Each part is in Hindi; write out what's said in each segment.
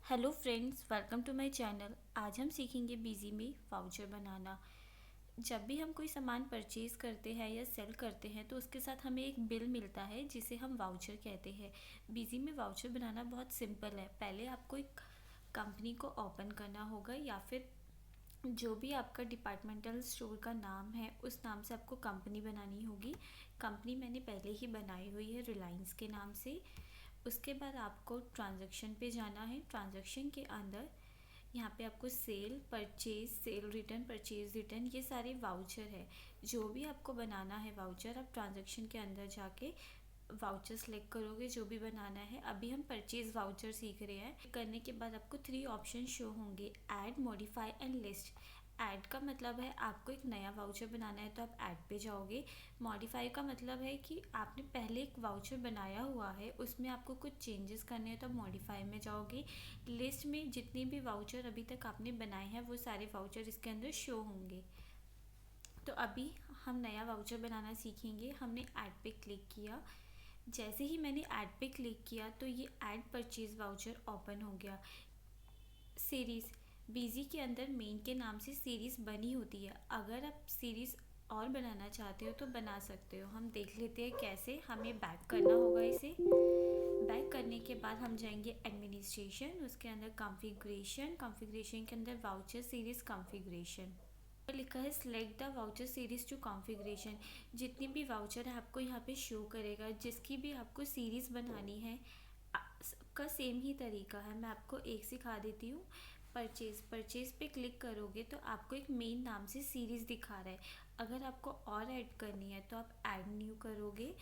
Hello friends, welcome to my channel. आज हम सीखेंगे बिजी में वाउचर बनाना। जब भी हम कोई सामान परचेज़ करते हैं या सेल करते हैं तो उसके साथ हमें एक बिल मिलता है जिसे हम वाउचर कहते हैं। बिजी में वाउचर बनाना बहुत सिंपल है। पहले आपको एक कंपनी को ओपन करना होगा या फिर जो भी आपका डिपार्टमेंटल स्टोर का नाम है उस नाम से आपको कंपनी बनानी होगी। कंपनी मैंने पहले ही बनाई हुई है रिलायंस के नाम से। उसके बाद आपको ट्रांजैक्शन पे जाना है। ट्रांजैक्शन के अंदर यहाँ पे आपको sale, purchase, sale return, purchase return, ये सारे वाउचर है। जो भी आपको बनाना है वाउचर, आप ट्रांजैक्शन के अंदर जाके वाउचर सेलेक्ट करोगे जो भी बनाना है। अभी हम परचेज वाउचर सीख रहे हैं। करने के बाद आपको 3 ऑप्शन शो होंगे: add, modify and list. Add का मतलब है आपको एक नया वाउचर बनाना है तो आप ऐड पे जाओगे। मॉडिफाई का मतलब है कि आपने पहले एक वाउचर बनाया हुआ है, उसमें आपको कुछ चेंजेस करने हैं तो आप मॉडिफाई में जाओगे। लिस्ट में जितने भी वाउचर अभी तक आपने बनाए हैं वो सारे वाउचर इसके अंदर शो होंगे। तो अभी हम नया वाउचर बनाना सीखेंगे। हमने ऐड पे क्लिक किया। जैसे ही मैंने ऐड पे क्लिक किया तो ये ऐड परचेज वाउचर ओपन हो गया। सीरीज़, बिजी के अंदर मेन के नाम से सीरीज़ बनी होती है। अगर आप सीरीज़ और बनाना चाहते हो तो बना सकते हो। हम देख लेते हैं कैसे। हमें बैक करना होगा इसे। बैक करने के बाद हम जाएंगे एडमिनिस्ट्रेशन, उसके अंदर कॉन्फ़िगरेशन, कॉन्फ़िगरेशन के अंदर वाउचर सीरीज़ कॉन्फ़िगरेशन लिखा है। Select the voucher series to configuration. जितनी भी वाउचर है आपको यहाँ पे शो करेगा। जिसकी भी आपको सीरीज़ बनानी है सबका सेम ही तरीका है। मैं आपको एक सिखा देती हूँ। परचेज पे क्लिक करोगे तो आपको एक मेन नाम से सीरीज़ दिखा रहा है। अगर आपको और ऐड करनी है तो आप ऐड न्यू करोगे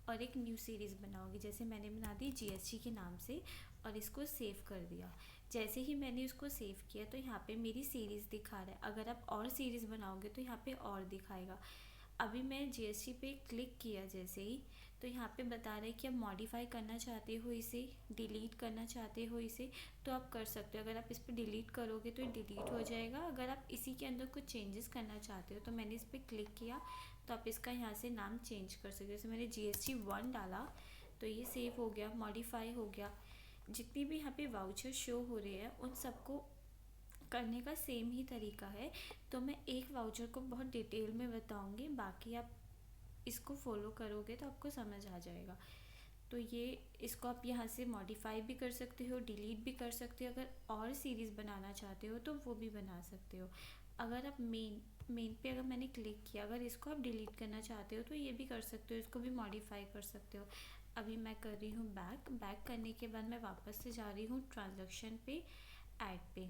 और एक न्यू सीरीज़ बनाओगे। जैसे मैंने बना दी जीएसटी के नाम से और इसको सेव कर दिया। जैसे ही मैंने उसको सेव किया तो यहाँ पे मेरी सीरीज़ दिखा रहा है। अगर आप और सीरीज़ बनाओगे तो यहाँ पे और दिखाएगा। अभी मैं जीएसटी पे क्लिक किया जैसे ही तो यहाँ पे बता रहा है कि आप मॉडिफाई करना चाहते हो इसे, डिलीट करना चाहते हो इसे, तो आप कर सकते हो। अगर आप इस पर डिलीट करोगे तो डिलीट हो जाएगा। अगर आप इसी के अंदर कुछ चेंजेस करना चाहते हो तो मैंने इस पर क्लिक किया तो आप इसका यहाँ से नाम चेंज कर सकते हो। जैसे मैंने GST 1 डाला तो ये सेव हो गया, मॉडिफाई हो गया। जितनी भी यहाँ पे वाउचर शो हो रहे हैं उन सबको करने का सेम ही तरीका है। तो मैं एक वाउचर को बहुत डिटेल में बताऊंगी, बाकी आप इसको फॉलो करोगे तो आपको समझ आ जाएगा। तो ये इसको आप यहाँ से मॉडिफाई भी कर सकते हो, डिलीट भी कर सकते हो। अगर और सीरीज़ बनाना चाहते हो तो वो भी बना सकते हो। अगर आप मेन पे अगर मैंने क्लिक किया, अगर इसको आप डिलीट करना चाहते हो तो ये भी कर सकते हो, इसको भी मॉडिफाई कर सकते हो। अभी मैं कर रही हूँ बैक करने के बाद मैं वापस से जा रही हूँ ट्रांजैक्शन पे, ऐड पे।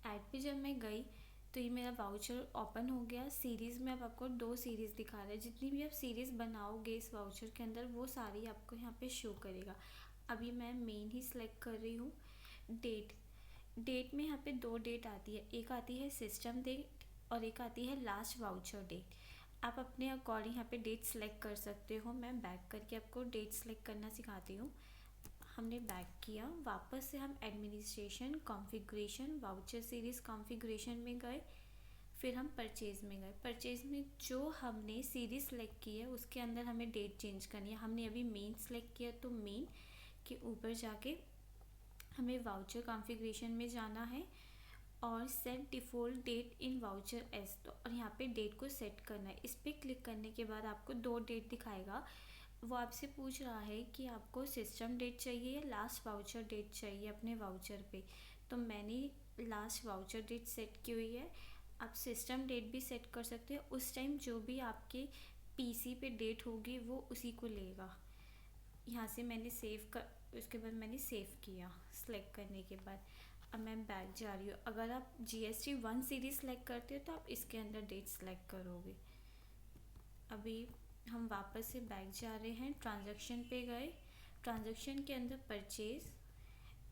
ऐड पे जब मैं गई तो ये मेरा वाउचर ओपन हो गया। सीरीज़ में अब आपको 2 सीरीज़ दिखा रहा है। जितनी भी आप सीरीज़ बनाओगे इस वाउचर के अंदर वो सारी आपको यहाँ पे शो करेगा। अभी मैं मेन ही सिलेक्ट कर रही हूँ। डेट में यहाँ पे 2 डेट आती है। एक आती है सिस्टम डेट और एक आती है लास्ट वाउचर डेट। आप अपने अकॉर्डिंग यहाँ पे डेट सेलेक्ट कर सकते हो। मैं बैक करके आपको डेट सेलेक्ट करना सिखाती हूँ। हमने बैक किया, वापस से हम administration, configuration, voucher series configuration में गए। फिर हम परचेज़ में गए। परचेज़ में जो हमने सीरीज़ सेलेक्ट की है उसके अंदर हमें डेट चेंज करनी है। हमने अभी मेन सेलेक्ट किया तो मेन के ऊपर जाके हमें वाउचर कॉन्फ़िगरेशन में जाना है और सेट डिफ़ॉल्ट डेट इन वाउचर एस, तो और यहाँ पे डेट को सेट करना है। इस पर क्लिक करने के बाद आपको 2 डेट दिखाएगा। वो आपसे पूछ रहा है कि आपको सिस्टम डेट चाहिए या लास्ट वाउचर डेट चाहिए अपने वाउचर पे। तो मैंने लास्ट वाउचर डेट सेट की हुई है। आप सिस्टम डेट भी सेट कर सकते हो। उस टाइम जो भी आपके पीसी पे डेट होगी वो उसी को लेगा। यहाँ से मैंने सेव कर, उसके बाद मैंने सेव किया सेलेक्ट करने के बाद। अब मैं बैक जा रही हूँ। अगर आप GST 1 सीरीज़ सेलेक्ट करते हो तो आप इसके अंदर डेट सेलेक्ट करोगे। अभी हम वापस से बैक जा रहे हैं, ट्रांजैक्शन पे गए। ट्रांजैक्शन के अंदर परचेज,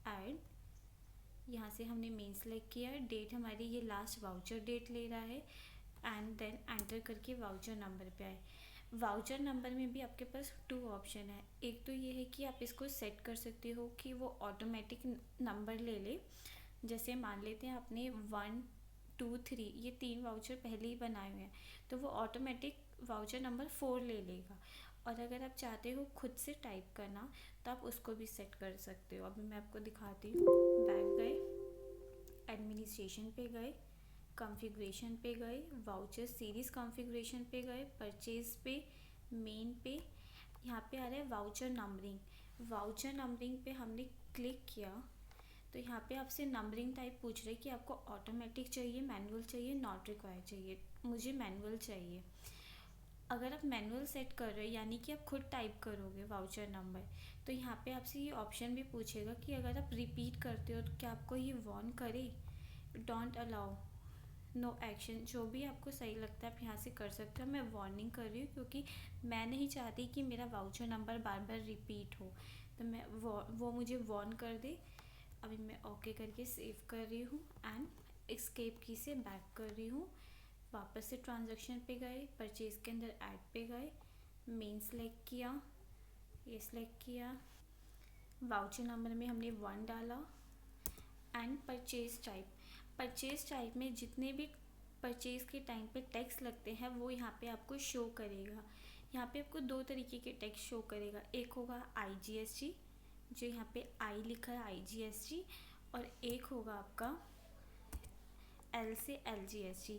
ऐड, यहाँ से हमने मेन सेलेक्ट किया है। डेट हमारी ये लास्ट वाउचर डेट ले रहा है एंड देन एंटर करके वाउचर नंबर पे आए। वाउचर नंबर में भी आपके पास 2 ऑप्शन है। एक तो ये है कि आप इसको सेट कर सकते हो कि वो ऑटोमेटिक नंबर ले ले। जैसे मान लेते हैं आपने 1, 2, 3 ये 3 वाउचर पहले ही बनाए हुए हैं तो वो ऑटोमेटिक वाउचर नंबर 4 ले लेगा। और अगर आप चाहते हो खुद से टाइप करना तो आप उसको भी सेट कर सकते हो। अभी मैं आपको दिखाती हूँ। बैक गए, एडमिनिस्ट्रेशन पे गए, कॉन्फ़िगरेशन पे गए, वाउचर सीरीज़ कॉन्फ़िगरेशन पे गए, परचेज पे, मेन पे, यहाँ पे आ रहा है वाउचर नंबरिंग। वाउचर नंबरिंग पे हमने क्लिक किया तो यहाँ पे आपसे नंबरिंग टाइप पूछ रहे कि आपको ऑटोमेटिक चाहिए, मैनुअल चाहिए, नॉट रिक्वायर चाहिए। मुझे मैनुअल चाहिए। अगर आप मैनुअल सेट कर रहे हो यानी कि आप खुद टाइप करोगे वाउचर नंबर, तो यहाँ पे आपसे ये ऑप्शन भी पूछेगा कि अगर आप रिपीट करते हो तो क्या आपको ये वॉर्न करे, डोंट अलाउ, नो एक्शन। जो भी आपको सही लगता है आप यहाँ से कर सकते हो। मैं वार्निंग कर रही हूँ क्योंकि मैं नहीं चाहती कि मेरा वाउचर नंबर बार बार रिपीट हो, तो मैं वो मुझे वार्न कर दे। अभी मैं ओके करके सेव कर रही हूँ एंड एस्केप की से बैक कर रही हूँ। वापस से ट्रांजैक्शन पे गए, परचेज के अंदर ऐड पे गए, मेन सेलेक्ट किया, ये सेलेक्ट किया, वाउचर नंबर में हमने 1 डाला एंड परचेज टाइप में जितने भी परचेज के टाइम पे टैक्स लगते हैं वो यहाँ पे आपको शो करेगा। यहाँ पे आपको 2 तरीके के टैक्स शो करेगा। एक होगा IGST, जो यहाँ पे आई लिखा है IGST, और एक होगा आपका L से LGST,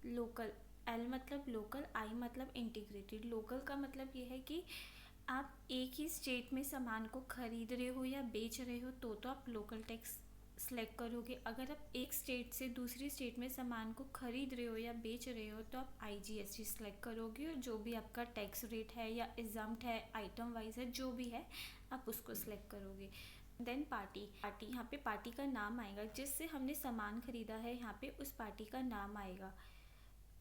लोकल। L मतलब लोकल, I मतलब इंटीग्रेटेड। लोकल का मतलब ये है कि आप एक ही स्टेट में सामान को खरीद रहे हो या बेच रहे हो तो आप लोकल टैक्स सेलेक्ट करोगे। अगर आप एक स्टेट से दूसरी स्टेट में सामान को खरीद रहे हो या बेच रहे हो तो आप IGST सेलेक्ट करोगे, और जो भी आपका टैक्स रेट है या एग्जम्प्ट है, आइटम वाइज है, जो भी है आप उसको सेलेक्ट करोगे। देन पार्टी यहाँ पे पार्टी का नाम आएगा, जिससे हमने सामान खरीदा है यहाँ पे उस पार्टी का नाम आएगा।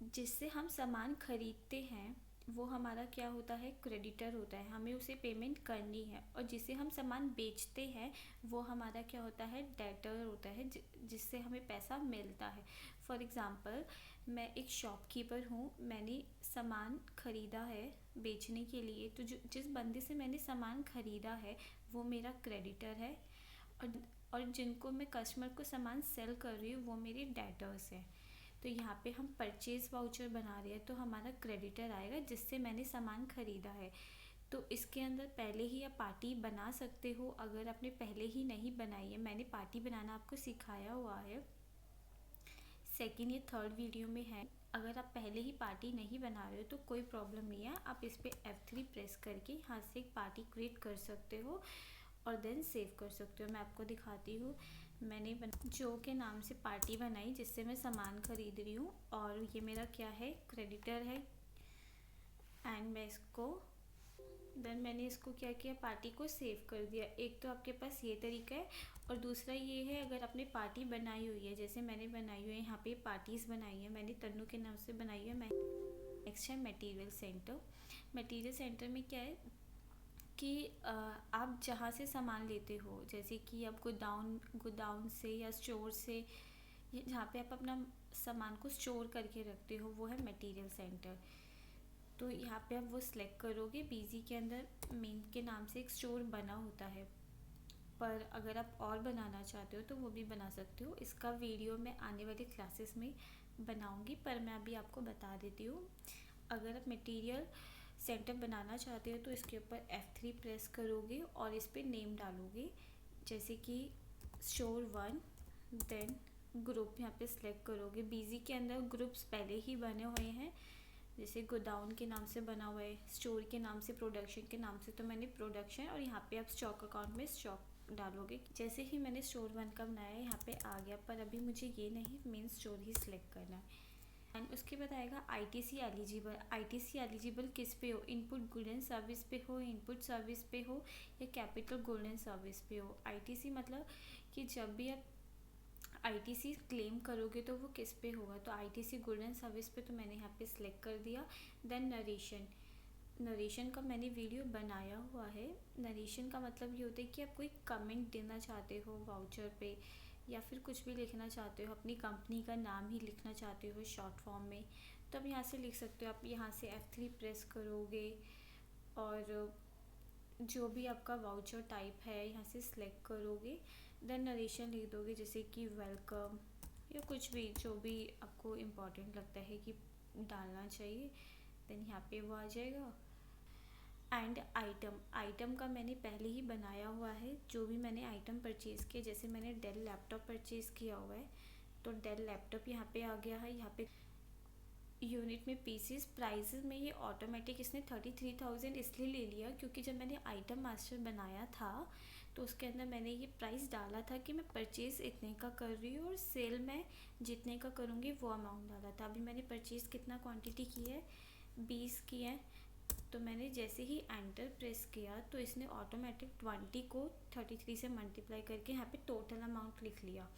जिससे हम सामान खरीदते हैं वो हमारा क्या होता है, क्रेडिटर होता है, हमें उसे पेमेंट करनी है। और जिसे हम सामान बेचते हैं वो हमारा क्या होता है, डेटर होता है, जिससे हमें पैसा मिलता है। फॉर एग्ज़ाम्पल मैं एक शॉपकीपर हूँ, मैंने सामान ख़रीदा है बेचने के लिए, तो जिस बंदे से मैंने सामान ख़रीदा है वो मेरा क्रेडिटर है, और जिनको मैं कस्टमर को सामान सेल कर रही हूँ वो मेरे डेटर्स हैं। तो यहाँ पे हम परचेज़ वाउचर बना रहे हैं तो हमारा क्रेडिटर आएगा जिससे मैंने सामान ख़रीदा है। तो इसके अंदर पहले ही आप पार्टी बना सकते हो। अगर आपने पहले ही नहीं बनाई है, मैंने पार्टी बनाना आपको सिखाया हुआ है, सेकेंड या थर्ड वीडियो में है। अगर आप पहले ही पार्टी नहीं बना रहे हो तो कोई प्रॉब्लम नहीं है, आप इस पर F3 प्रेस करके यहाँ से एक पार्टी क्रिएट कर सकते हो और देन सेव कर सकते हो। मैं आपको दिखाती हूँ। मैंने जो के नाम से पार्टी बनाई जिससे मैं सामान खरीद रही हूँ, और ये मेरा क्या है, क्रेडिटर है। एंड मैं इसको देन मैंने इसको क्या किया, पार्टी को सेव कर दिया। एक तो आपके पास ये तरीका है, और दूसरा ये है अगर आपने पार्टी बनाई हुई है, जैसे मैंने बनाई हुई है यहाँ पे पार्टीज़ बनाई है, मैंने तन्नू के नाम से बनाई है। मैं नेक्स्ट है मटेरियल सेंटर। मटेरियल सेंटर में क्या है कि आप जहाँ से सामान लेते हो, जैसे कि आप गोदाउन से या स्टोर से, जहाँ पे आप अपना सामान को स्टोर करके रखते हो, वो है मटेरियल सेंटर। तो यहाँ पे आप वो सिलेक्ट करोगे। बीजी के अंदर मेन के नाम से एक स्टोर बना होता है, पर अगर आप और बनाना चाहते हो तो वो भी बना सकते हो। इसका वीडियो मैं आने वाली क्लासेस में बनाऊंगी, पर मैं अभी आपको बता देती हूँ। अगर आप मटेरियल सेंटर बनाना चाहते हो तो इसके ऊपर F3 प्रेस करोगे और इस पर नेम डालोगे, जैसे कि स्टोर 1, देन ग्रुप यहाँ पे सिलेक्ट करोगे। बीजी के अंदर ग्रुप्स पहले ही बने हुए हैं, जैसे गोदाउन के नाम से बना हुआ है, स्टोर के नाम से, प्रोडक्शन के नाम से, तो मैंने प्रोडक्शन, और यहाँ पे आप स्टॉक अकाउंट में स्टॉक डालोगे। जैसे ही मैंने स्टोर 1 का बनाया यहाँ पे आ गया, पर अभी मुझे ये नहीं, मेन स्टोर ही सिलेक्ट करना है। एंड उसके बाद आएगा ITC एलिजिबल। ITC एलिजिबल किस पे हो, इनपुट गुड एंड सर्विस पे हो, इनपुट सर्विस पे हो, या कैपिटल गुड एंड सर्विस पे हो। ITC मतलब कि जब भी आप ITC क्लेम करोगे तो वो किस पे होगा, तो ITC गुड एंड सर्विस पे, तो मैंने यहाँ पे सिलेक्ट कर दिया। देन नरेशन का मैंने वीडियो बनाया हुआ है। नरेशन का मतलब ये होता है कि आप कोई कमेंट देना चाहते हो वाउचर पे, या फिर कुछ भी लिखना चाहते हो, अपनी कंपनी का नाम ही लिखना चाहते हो शॉर्ट फॉर्म में, तो आप यहाँ से लिख सकते हो। आप यहाँ से F3 प्रेस करोगे और जो भी आपका वाउचर टाइप है यहाँ से सिलेक्ट करोगे। देन नरेशन लिख दोगे, जैसे कि वेलकम या कुछ भी, जो भी आपको इम्पोर्टेंट लगता है कि डालना चाहिए। देन यहाँ पे वो आ जाएगा। एंड आइटम का मैंने पहले ही बनाया हुआ है, जो भी मैंने आइटम परचेज़ किए। जैसे मैंने डेल लैपटॉप परचेज़ किया हुआ है, तो डेल लैपटॉप यहाँ पे आ गया है। यहाँ पे यूनिट में पीसीस प्राइस में ये ऑटोमेटिक इसने 33,000 इसलिए ले लिया क्योंकि जब मैंने आइटम मास्टर बनाया था तो उसके अंदर मैंने ये प्राइस डाला था कि मैं परचेज़ इतने का कर रही हूँ और सेल में जितने का करूँगी वो अमाउंट डाला था। अभी मैंने परचेज़ कितना क्वांटिटी की है, 20 की है। तो मैंने जैसे ही एंटर प्रेस किया तो इसने ऑटोमेटिक 20 को 33 से मल्टीप्लाई करके यहाँ पे टोटल अमाउंट लिख लिया।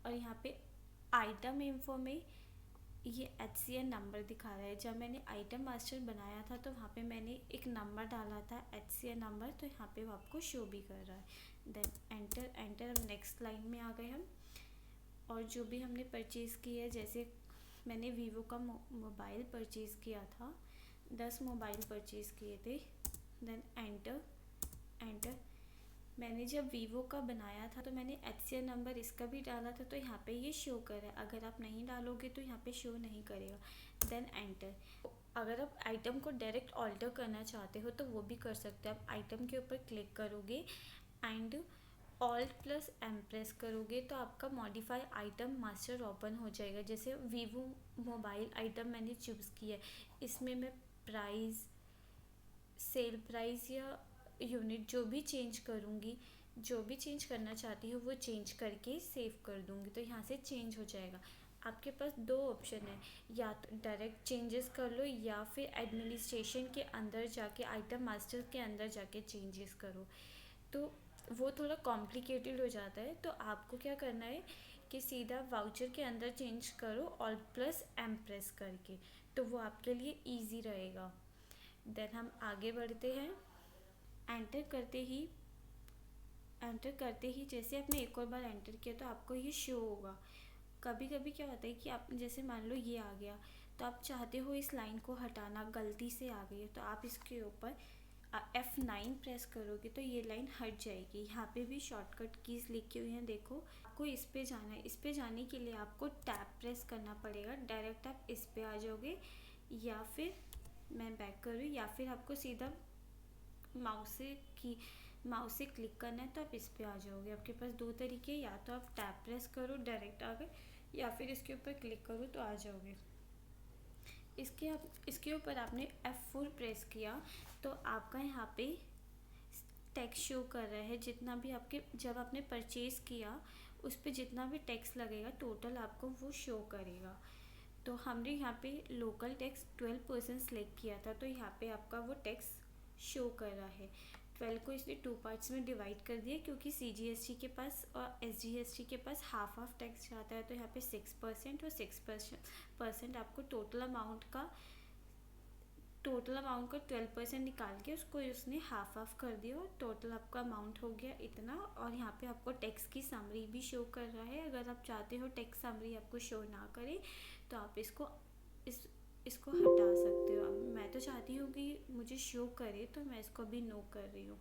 और यहाँ पे आइटम इन्फो में ये HCN नंबर दिखा रहा है। जब मैंने आइटम मास्टर बनाया था तो वहाँ पे मैंने एक नंबर डाला था HCN नंबर, तो यहाँ पे वो आपको शो भी कर रहा है। देन एंटर अब नेक्स्ट लाइन में आ गए हम। और जो भी हमने परचेज़ की है, जैसे मैंने वीवो का मोबाइल परचेज़ किया था, 10 मोबाइल परचेज़ किए थे। देन एंटर मैंने जब वीवो का बनाया था तो मैंने HCN नंबर इसका भी डाला था, तो यहाँ पे ये शो कर रहा है। अगर आप नहीं डालोगे तो यहाँ पे शो नहीं करेगा। Then enter. अगर आप आइटम को डायरेक्ट ऑल्टर करना चाहते हो तो वो भी कर सकते हो। आप आइटम के ऊपर क्लिक करोगे एंड Alt+M प्रेस करोगे तो आपका मॉडिफाई आइटम मास्टर ओपन हो जाएगा। जैसे वीवो मोबाइल आइटम मैंने चूज़ किया है, इसमें मैं प्राइस, सेल प्राइस या यूनिट जो भी चेंज करूँगी, जो भी चेंज करना चाहती हूँ वो चेंज करके सेव कर दूँगी, तो यहाँ से चेंज हो जाएगा। आपके पास दो ऑप्शन है, या तो डायरेक्ट चेंजेस कर लो या फिर एडमिनिस्ट्रेशन के अंदर जाके, आइटम मास्टर के अंदर जाके चेंजेस करो। तो वो थोड़ा कॉम्प्लिकेटेड हो जाता है, तो आपको क्या करना है कि सीधा वाउचर के अंदर चेंज करो Alt+M प्रेस करके, तो वो आपके लिए ईजी रहेगा। देन हम आगे बढ़ते हैं। एंटर करते ही जैसे आपने एक और बार एंटर किया तो आपको ये शो होगा। कभी कभी क्या होता है कि आप जैसे मान लो ये आ गया, तो आप चाहते हो इस लाइन को हटाना, गलती से आ गई है, तो आप इसके ऊपर F9 प्रेस करोगे तो ये लाइन हट जाएगी। यहाँ पे भी शॉर्टकट कीज़ लिखी हुई हैं, देखो। आपको इस पे जाना है, इस पे जाने के लिए आपको टैब प्रेस करना पड़ेगा। डायरेक्ट आप इस पे आ जाओगे, या फिर मैं बैक करूँ, या फिर आपको सीधा माउस से क्लिक करना है तो आप इस पे आ जाओगे। आपके पास दो तरीके, या तो आप टैब प्रेस करो डायरेक्ट आ गए, या फिर इसके ऊपर क्लिक करो तो आ जाओगे। इसके ऊपर आपने F4 प्रेस किया तो आपका यहाँ पे टेक्स्ट शो कर रहा है। जितना भी आपके, जब आपने परचेज़ किया उस पे जितना भी टैक्स लगेगा टोटल आपको वो शो करेगा। तो हमने यहाँ पे लोकल टैक्स 12% सेलेक्ट किया था, तो यहाँ पे आपका वो टैक्स शो कर रहा है। 12 को इसने 2 पार्ट्स में डिवाइड कर दिया क्योंकि CGST के पास और SGST के पास हाफ टैक्स जाता है, तो यहाँ पे 6% और 6% आपको टोटल अमाउंट का 12% निकाल के उसको उसने हाफ कर दिया और टोटल आपका अमाउंट हो गया इतना। और यहाँ पे आपको टैक्स की समरी भी शो कर रहा है। अगर आप चाहते हो टैक्स समरी आपको शो ना करे तो आप इसको हटा सकते हो। मैं तो चाहती हूँ कि मुझे शो करे, तो मैं इसको अभी नो कर रही हूँ।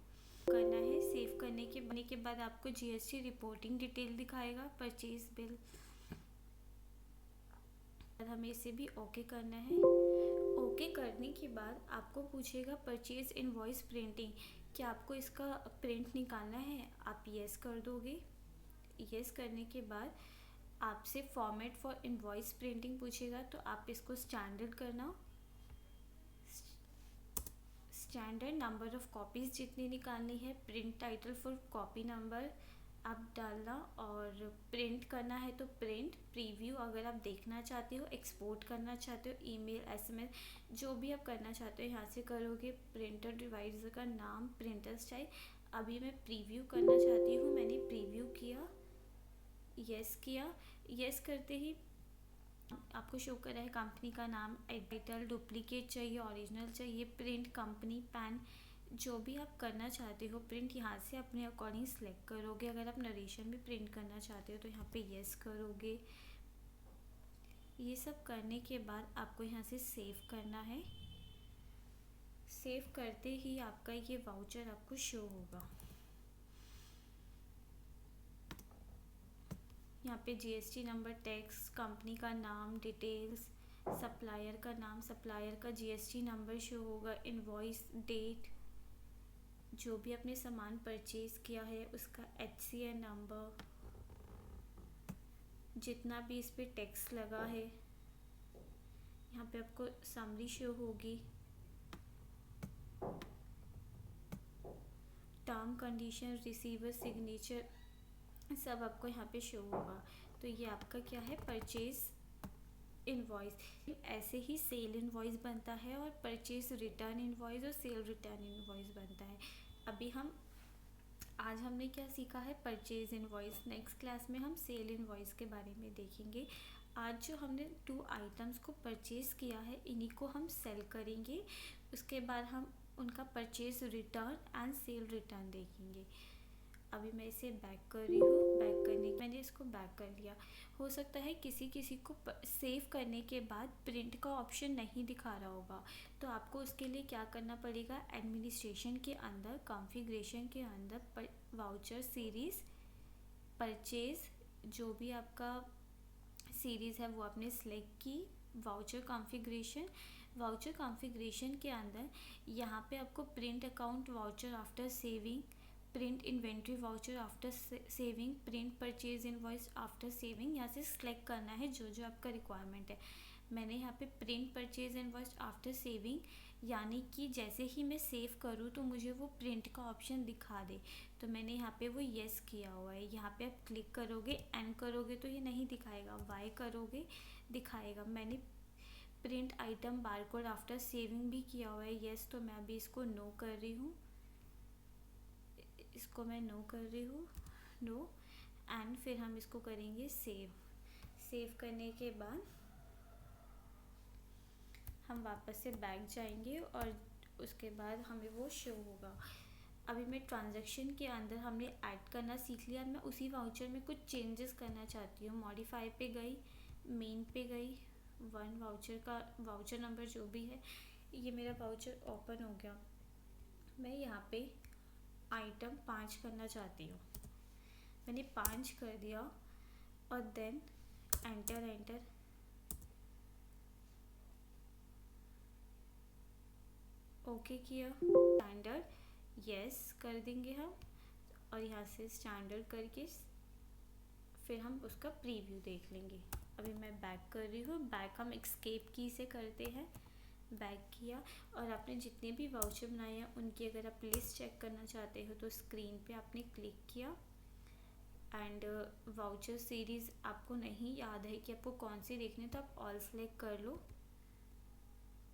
करना है, सेव करने के बाद आपको GST रिपोर्टिंग डिटेल दिखाएगा, परचेज बिल। हमें इसे भी ओके करना है। ओके करने के बाद आपको पूछेगा परचेज इनवॉइस प्रिंटिंग, क्या आपको इसका प्रिंट निकालना है। आप यस कर दोगे। यस करने के बाद आपसे फॉर्मेट फॉर इनवॉइस प्रिंटिंग पूछेगा, तो आप इसको स्टैंडर्ड करना। स्टैंडर्ड नंबर ऑफ़ कॉपीज़ जितनी निकालनी है, print title for copy number आप डालना, और प्रिंट करना है तो प्रिंट, प्रीव्यू अगर आप देखना चाहते हो, एक्सपोर्ट करना चाहते हो, ईमेल, SMS जो भी आप करना चाहते हो यहाँ से करोगे। प्रिंटर डिवाइस का नाम, प्रिंटर स्टाइल। अभी मैं प्रीव्यू करना चाहती हूँ, मैंने प्रीव्यू किया, यस किया। यस करते ही आपको शो कर रहा है कंपनी का नाम, एडिटल, डुप्लीकेट चाहिए, ओरिजिनल चाहिए, प्रिंट, कंपनी, पैन, जो भी आप करना चाहते हो प्रिंट यहाँ से अपने अकॉर्डिंग सेलेक्ट करोगे। अगर आप नरेशन भी प्रिंट करना चाहते हो तो यहाँ पे यस करोगे। ये सब करने के बाद आपको यहाँ से सेव करना है। सेव करते ही आपका ये वाउचर आपको शो होगा। यहाँ पे GST नंबर, टैक्स, कंपनी का नाम, डिटेल्स, सप्लायर का नाम, सप्लायर का GST नंबर शो होगा, इनवॉइस, डेट, जो भी आपने सामान परचेज़ किया है उसका HCN नंबर, जितना भी इस पे टैक्स लगा है, यहाँ पे आपको समरी शो होगी, टर्म कंडीशन, रिसीवर सिग्नेचर, सब आपको यहाँ पे शो होगा। तो ये आपका क्या है, परचेज इनवॉइस। ऐसे ही सेल इनवॉइस बनता है और परचेज रिटर्न इनवॉइस और सेल रिटर्न इनवॉइस बनता है। अभी आज हमने क्या सीखा है, परचेज इनवॉइस। नेक्स्ट क्लास में हम सेल इनवॉइस के बारे में देखेंगे। आज जो हमने 2 आइटम्स को परचेज़ किया है, इन्हीं को हम सेल करेंगे। उसके बाद हम उनका purchase return and cell return देखेंगे। अभी मैं इसे बैक कर रही हूँ। बैक करने मैंने इसको बैक कर लिया। हो सकता है किसी को सेव करने के बाद प्रिंट का ऑप्शन नहीं दिखा रहा होगा, तो आपको उसके लिए क्या करना पड़ेगा, एडमिनिस्ट्रेशन के अंदर, कॉन्फ़िगरेशन के अंदर वाउचर सीरीज़ परचेज, जो भी आपका सीरीज़ है वो आपने सेलेक्ट की। वाउचर कॉन्फ़िगरेशन के अंदर यहाँ पे आपको print account voucher after saving, print inventory voucher after saving, print purchase invoice after saving, यहाँ से सिलेक्ट करना है जो जो आपका रिक्वायरमेंट है। मैंने यहाँ पे print purchase invoice after saving, यानी कि जैसे ही मैं सेव करूँ तो मुझे वो प्रिंट का ऑप्शन दिखा दे, तो मैंने यहाँ पे वो येस किया हुआ है। यहाँ पे आप क्लिक करोगे, एन करोगे तो ये नहीं दिखाएगा, वाई करोगे दिखाएगा। मैंने print item barcode after saving भी किया हुआ है, येस, तो मैं अभी इसको नो कर रही हूँ। इसको मैं नो कर रही हूँ, नो। एंड फिर हम इसको करेंगे सेव करने के बाद हम वापस से बैक जाएंगे और उसके बाद हमें वो शो होगा। अभी मैं ट्रांजैक्शन के अंदर हमने ऐड करना सीख लिया। मैं उसी वाउचर में कुछ चेंजेस करना चाहती हूँ। मॉडिफाई पे गई, मेन पे गई, वाउचर नंबर जो भी है, ये मेरा वाउचर ओपन हो गया। मैं यहाँ पे आइटम 5 करना चाहती हूँ। मैंने 5 कर दिया और देन एंटर ओके किया। स्टैंडर्ड यस कर देंगे हम, और यहाँ से स्टैंडर्ड करके फिर हम उसका प्रीव्यू देख लेंगे। अभी मैं बैक कर रही हूँ। बैक हम एस्केप की से करते हैं। बैक किया और आपने जितने भी वाउचर बनाए हैं उनकी अगर आप लिस्ट चेक करना चाहते हो तो स्क्रीन पे आपने क्लिक किया। एंड वाउचर सीरीज़ आपको नहीं याद है कि आपको कौन सी देखनी है तो आप ऑल सेलेक्ट कर लो,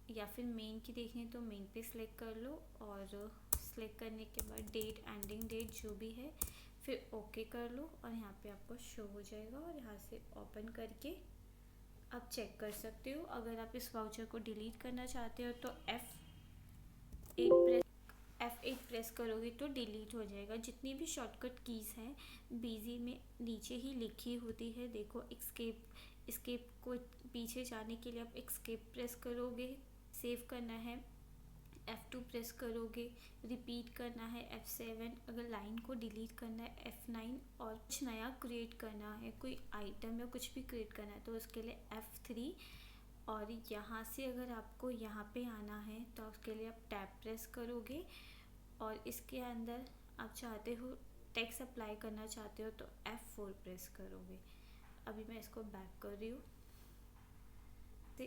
या फिर मेन की देखनी है तो मेन पे सिलेक्ट कर लो, और सिलेक्ट करने के बाद डेट, एंडिंग डेट जो भी है, फिर ओके कर लो और यहाँ पे आपको शो हो जाएगा। और यहाँ से ओपन करके आप चेक कर सकते हो। अगर आप इस वाउचर को डिलीट करना चाहते हो तो F8 प्रेस करोगे तो डिलीट हो जाएगा। जितनी भी शॉर्टकट कीज़ हैं बीजी में नीचे ही लिखी होती है। देखो, एस्केप को पीछे जाने के लिए आप एस्केप प्रेस करोगे, सेव करना है F2 प्रेस करोगे, रिपीट करना है F7, अगर लाइन को डिलीट करना है F9, और कुछ नया क्रिएट करना है, कोई आइटम या कुछ भी क्रिएट करना है तो उसके लिए F3। और यहाँ से अगर आपको यहाँ पे आना है तो उसके लिए आप टैब प्रेस करोगे, और इसके अंदर आप चाहते हो टेक्स्ट अप्लाई करना चाहते हो तो F4 प्रेस करोगे। अभी मैं इसको बैक कर रही हूँ। तो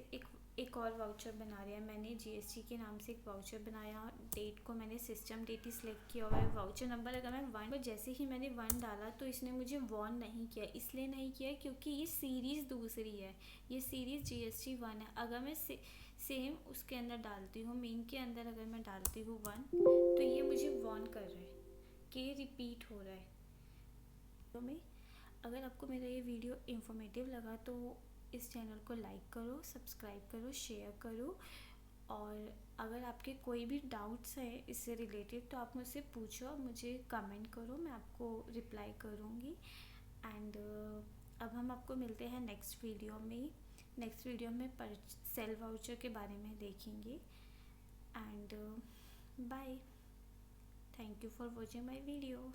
एक और वाउचर बना रहा है। मैंने GST के नाम से एक वाउचर बनाया। डेट को मैंने सिस्टम डेट ही सिलेक्ट किया हुआ है। वाउचर नंबर अगर मैं 1, तो जैसे ही मैंने 1 डाला तो इसने मुझे वॉर्न नहीं किया। इसलिए नहीं किया क्योंकि ये सीरीज़ दूसरी है, ये सीरीज़ GST 1 है। अगर मैं सेम उसके अंदर डालती हूँ, मेन के अंदर अगर मैं डालती हूँ 1, तो ये मुझे वॉर्न कर रहा है कि रिपीट हो रहा है। तो अगर आपको मेरा ये वीडियो इन्फॉर्मेटिव लगा तो इस चैनल को लाइक करो, सब्सक्राइब करो, शेयर करो, और अगर आपके कोई भी डाउट्स हैं इससे रिलेटेड तो आप मुझसे पूछो, मुझे कमेंट करो, मैं आपको रिप्लाई करूँगी। एंड अब हम आपको मिलते हैं नेक्स्ट वीडियो में। नेक्स्ट वीडियो में सेल वाउचर के बारे में देखेंगे। And bye, thank you for watching my video.